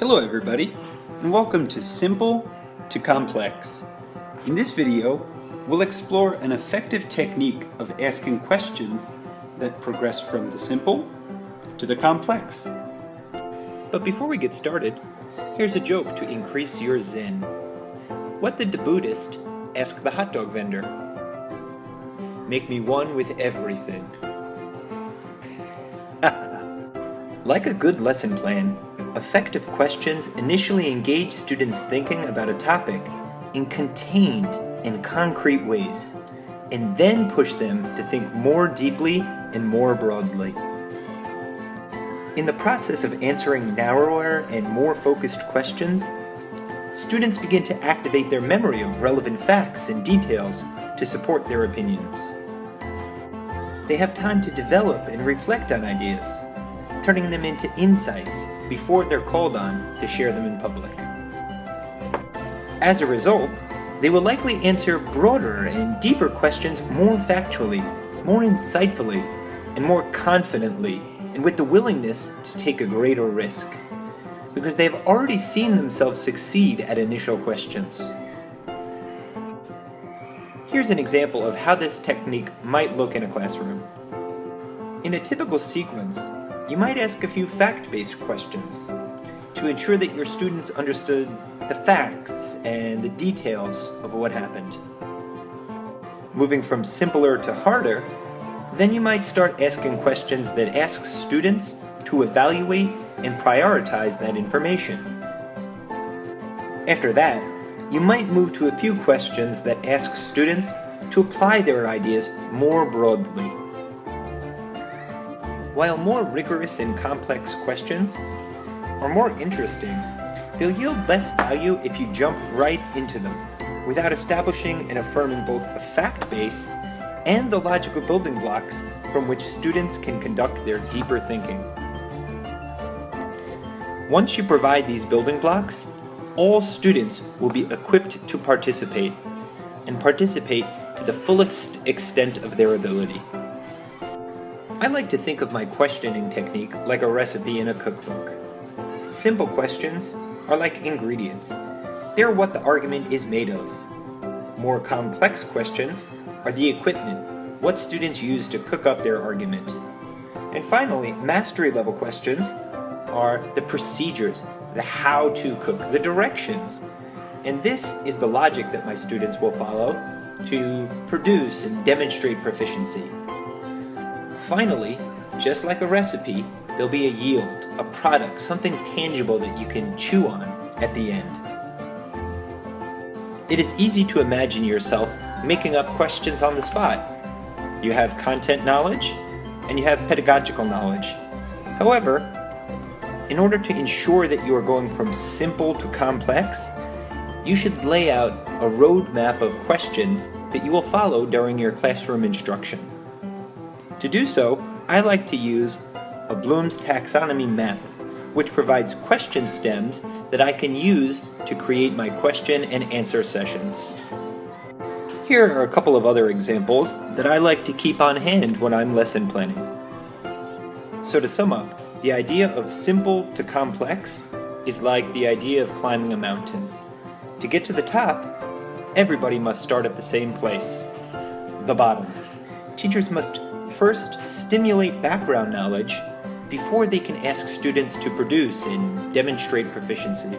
Hello everybody, and welcome to Simple to Complex. In this video, we'll explore an effective technique of asking questions that progress from the simple to the complex. But before we get started, here's a joke to increase your zen. What did the Buddhist ask the hot dog vendor? Make me one with everything. Like a good lesson plan, effective questions initially engage students' thinking about a topic in contained and concrete ways, and then push them to think more deeply and more broadly. In the process of answering narrower and more focused questions, students begin to activate their memory of relevant facts and details to support their opinions. They have time to develop and reflect on ideas, turning them into insights before they're called on to share them in public. As a result, they will likely answer broader and deeper questions more factually, more insightfully, and more confidently, and with the willingness to take a greater risk, because they have already seen themselves succeed at initial questions. Here's an example of how this technique might look in a classroom. In a typical sequence, you might ask a few fact-based questions to ensure that your students understood the facts and the details of what happened. Moving from simpler to harder, then you might start asking questions that ask students to evaluate and prioritize that information. After that, you might move to a few questions that ask students to apply their ideas more broadly. While more rigorous and complex questions are more interesting, they'll yield less value if you jump right into them without establishing and affirming both a fact base and the logical building blocks from which students can conduct their deeper thinking. Once you provide these building blocks, all students will be equipped to participate, and participate to the fullest extent of their ability. I like to think of my questioning technique like a recipe in a cookbook. Simple questions are like ingredients. They're what the argument is made of. More complex questions are the equipment, what students use to cook up their argument. And finally, mastery level questions are the procedures, the how to cook, the directions. And this is the logic that my students will follow to produce and demonstrate proficiency. Finally, just like a recipe, there'll be a yield, a product, something tangible that you can chew on at the end. It is easy to imagine yourself making up questions on the spot. You have content knowledge, and you have pedagogical knowledge. However, in order to ensure that you are going from simple to complex, you should lay out a roadmap of questions that you will follow during your classroom instruction. To do so, I like to use a Bloom's taxonomy map, which provides question stems that I can use to create my question and answer sessions. Here are a couple of other examples that I like to keep on hand when I'm lesson planning. So to sum up, the idea of simple to complex is like the idea of climbing a mountain. To get to the top, everybody must start at the same place, the bottom. Teachers must first stimulate background knowledge before they can ask students to produce and demonstrate proficiency.